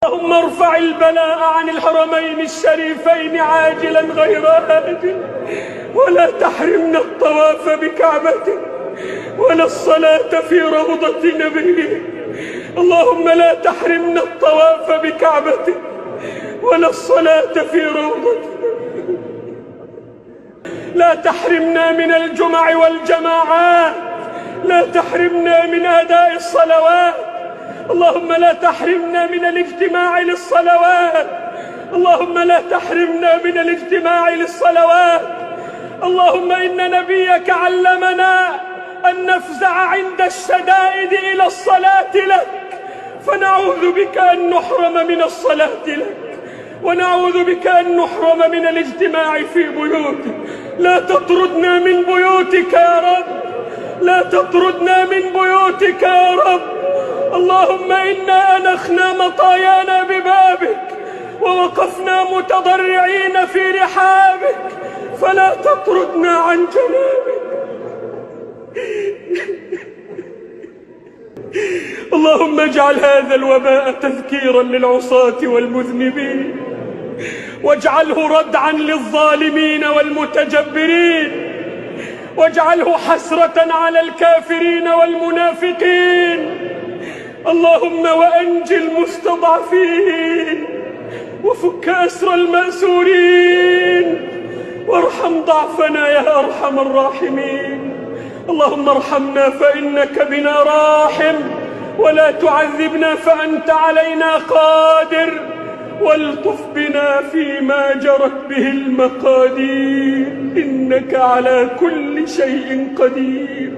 اللهم ارفع البلاء عن الحرمين الشريفين عاجلا غير آجل، ولا تحرمنا الطواف بكعبتك ولا الصلاة في روضة نبيك. اللهم لا تحرمنا الطواف بكعبتك ولا الصلاة في روضة نبيك. لا تحرمنا من الجمع والجماعات، لا تحرمنا من أداء الصلوات. اللهم لا تحرمنا من الاجتماع للصلوات، اللهم لا تحرمنا من الاجتماع للصلوات. اللهم إن نبيك علمنا أن نفزع عند الشدائد إلى الصلاة لك، فنعوذ بك أن نحرم من الصلاة لك، ونعوذ بك أن نحرم من الاجتماع في بيوتك. لا تطردنا من بيوتك يا رب، لا تطردنا من بيوتك يا رب. اللهم إنا أنخنا مطايانا ببابك ووقفنا متضرعين في رحابك، فلا تطردنا عن جنابك. اللهم اجعل هذا الوباء تذكيرا للعصاة والمذنبين، واجعله ردعا للظالمين والمتجبرين، واجعله حسرة على الكافرين والمنافقين. اللهم وأنج المستضعفين، وفك أسر المأسورين، وارحم ضعفنا يا أرحم الراحمين. اللهم ارحمنا فإنك بنا راحم، ولا تعذبنا فأنت علينا قادر، والطف بنا فيما جرت به المقادير، إنك على كل شيء قدير.